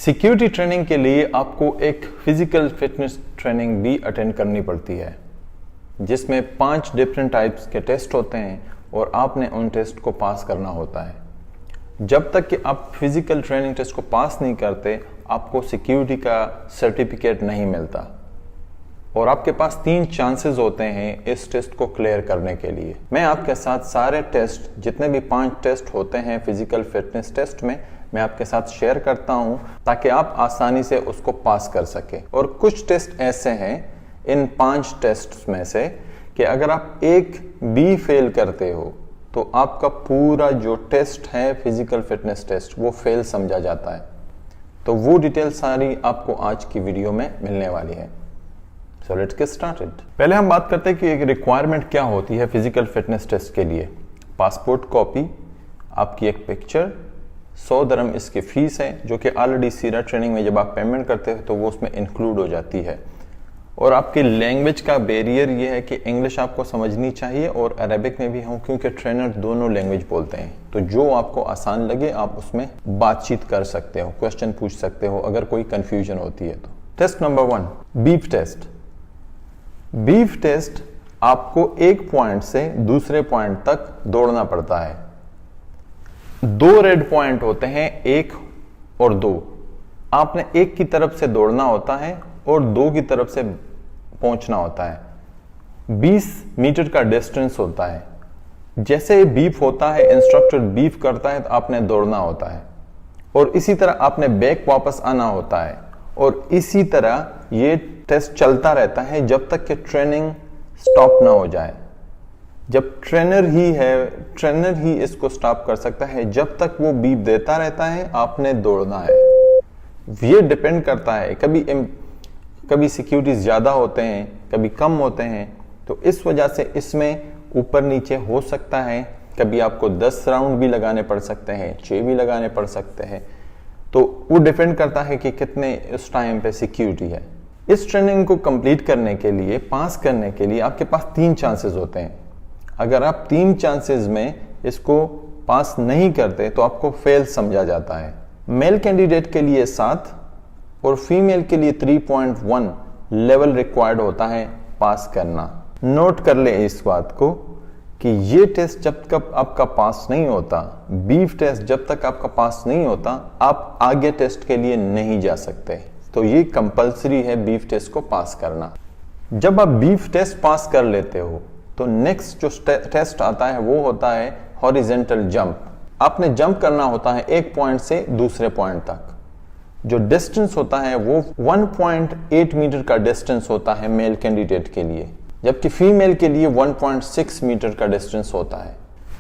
Security training के लिए आपको एक फिजिकल फिटनेस ट्रेनिंग भी अटेंड करनी पड़ती है, जिसमें 5 डिफरेंट टाइप्स के टेस्ट होते हैं और आपने उन टेस्ट को पास करना होता है। जब तक कि आप फिजिकल ट्रेनिंग टेस्ट को पास नहीं करते, आपको सिक्योरिटी का सर्टिफिकेट नहीं मिलता और आपके पास 3 चांसेस होते हैं इस टेस्ट को क्लियर करने के लिए। मैं आपके साथ सारे टेस्ट, जितने भी 5 टेस्ट होते हैं फिजिकल फिटनेस टेस्ट में, मैं आपके साथ शेयर करता हूं ताकि आप आसानी से उसको पास कर सके। और कुछ टेस्ट ऐसे हैं इन 5 टेस्ट में से कि अगर आप एक भी फेल करते हो तो आपका पूरा जो टेस्ट है फिजिकल फिटनेस टेस्ट वो फेल समझा जाता है। तो वो डिटेल सारी आपको आज की वीडियो में मिलने वाली है। So let's get started। पहले हम बात करते हैं कि एक रिक्वायरमेंट क्या होती है फिजिकल फिटनेस टेस्ट के लिए। पासपोर्ट कॉपी, आपकी एक पिक्चर, 100 दिरहम इसकी फीस है, जो कि ऑलरेडी सीरा ट्रेनिंग में जब आप पेमेंट करते हैं तो वो उसमें इंक्लूड हो जाती है। और आपकी लैंग्वेज का बैरियर ये है कि इंग्लिश आपको समझनी चाहिए और अरेबिक में भी हो, क्योंकि ट्रेनर दोनों लैंग्वेज बोलते हैं। तो जो आपको आसान लगे आप उसमें बातचीत कर सकते हो, क्वेश्चन पूछ सकते हो अगर कोई कंफ्यूजन होती है तो। Test number 1, beep test. Beep test आपको एक पॉइंट से दूसरे पॉइंट तक दौड़ना पड़ता है। 2 रेड पॉइंट होते हैं, 1 और 2। आपने एक की तरफ से दौड़ना होता है और 2 की तरफ से पहुंचना होता है। 20 मीटर का डिस्टेंस होता है। जैसे बीफ होता है, इंस्ट्रक्टर बीफ करता है तो आपने दौड़ना होता है और इसी तरह आपने बैक वापस आना होता है और इसी तरह ये टेस्ट चलता रहता है जब तक कि ट्रेनिंग स्टॉप ना हो जाए। जब ट्रेनर ही इसको स्टॉप कर सकता है। जब तक वो बीप देता रहता है आपने दौड़ना है। ये डिपेंड करता है, कभी सिक्योरिटीज ज्यादा होते हैं, कभी कम होते हैं, तो इस वजह से इसमें ऊपर नीचे हो सकता है। कभी आपको 10 राउंड भी लगाने पड़ सकते हैं, 6 भी लगाने पड़ सकते हैं। तो वो डिपेंड करता है कि कितने उस टाइम पे सिक्योरिटी है। इस ट्रेनिंग को कंप्लीट करने के लिए, पास करने के लिए आपके पास 3 चांसेस होते हैं। अगर आप 3 चांसेस में इसको पास नहीं करते तो आपको फेल समझा जाता है। मेल कैंडिडेट के लिए 7 और फीमेल के लिए 3.1 लेवल रिक्वायर्ड होता है पास करना। नोट कर ले इस बात को कि ये टेस्ट जब तक आपका पास नहीं होता, बीफ टेस्ट जब तक आपका पास नहीं होता, आप आगे टेस्ट के लिए नहीं जा सकते। तो ये कंपलसरी है बीफ टेस्ट को पास करना। जब आप बीफ टेस्ट पास कर लेते हो तो नेक्स्ट जो टेस्ट आता है वो होता है हॉरिजेंटल जंप। आपने जंप करना होता है एक पॉइंट से दूसरे पॉइंट तक। जो डिस्टेंस होता है वो 1.8 मीटर का डिस्टेंस होता है मेल कैंडिडेट के लिए, जबकि फीमेल के लिए 1.6 मीटर का डिस्टेंस होता है।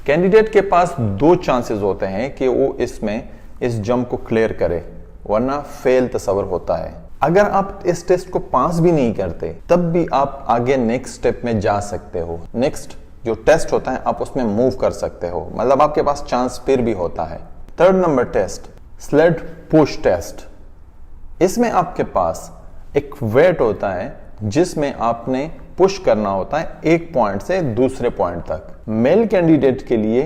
कैंडिडेट के पास 2 चांसेस होते हैं कि वो इस जंप को क्लियर करे, वरना फेल तस्वर होता है। अगर आप इस टेस्ट को पास भी नहीं करते तब भी आप आगे नेक्स्ट स्टेप में जा सकते हो। नेक्स्ट जो टेस्ट होता है आप उसमें मूव कर सकते हो, मतलब आपके पास चांस फिर भी होता है। 3rd number test, sled push test. इसमें आपके पास एक वेट होता है जिसमें आपने पुश करना होता है एक पॉइंट से दूसरे पॉइंट तक। मेल कैंडिडेट के लिए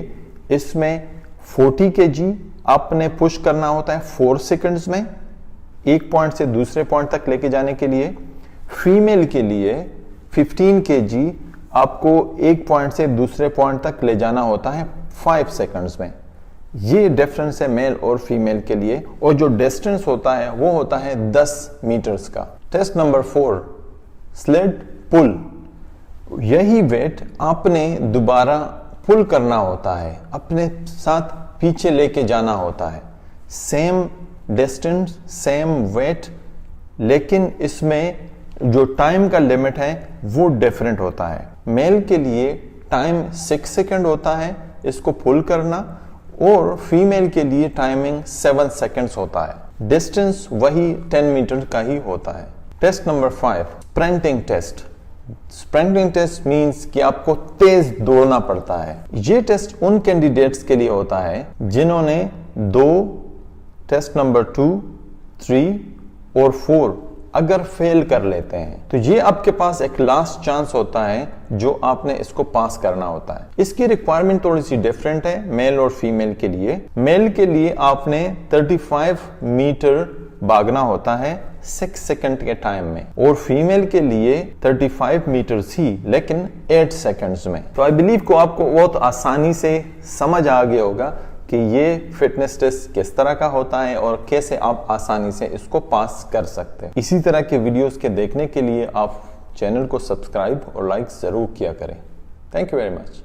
इसमें 40 kg आपने पुश करना होता है 4 सेकंड्स में, एक पॉइंट से दूसरे पॉइंट तक लेके जाने के लिए। फीमेल के लिए 15 kg आपको एक पॉइंट से दूसरे पॉइंट तक ले जाना होता है 5 सेकंड्स में। ये डिफरेंस है मेल और फीमेल के लिए, और जो डिस्टेंस होता है वो होता है 10 मीटर्स का। टेस्ट नंबर 4, स्लेड पुल। यही वेट आपने दोबारा पुल करना होता है, अपने साथ पीछे लेके जाना होता है। सेम डिस्टेंस, सेम वेट, लेकिन इसमें जो टाइम का लिमिट है वो डिफरेंट होता है। मेल के लिए टाइम 6 सेकंड होता है इसको पुल करना, और फीमेल के लिए टाइमिंग 7 सेकंड्स होता है। डिस्टेंस वही 10 मीटर का ही होता है। Test number 5, sprinting test. Sprinting test means कि आपको तेज दौड़ना पड़ता है। ये टेस्ट उन कैंडिडेट्स के लिए होता है जिन्होंने 2, टेस्ट नंबर 2, 3 और 4 अगर फेल कर लेते हैं तो ये आपके पास एक लास्ट चांस होता है जो आपने इसको पास करना होता है। इसकी रिक्वायरमेंट थोड़ी सी डिफरेंट है मेल और फीमेल के लिए। मेल के लिए आपने 35 मीटर भागना होता है 6 सेकंड के टाइम में, और फीमेल के लिए 35 मीटर्स ही, लेकिन 8 सेकंड्स में। तो आई बिलीव को आपको बहुत आसानी से समझ आ गया होगा कि ये फिटनेस टेस्ट किस तरह का होता है और कैसे आप आसानी से इसको पास कर सकते हैं। इसी तरह के वीडियोस के देखने के लिए आप चैनल को सब्सक्राइब और लाइक जरूर किया करें। Thank you very much.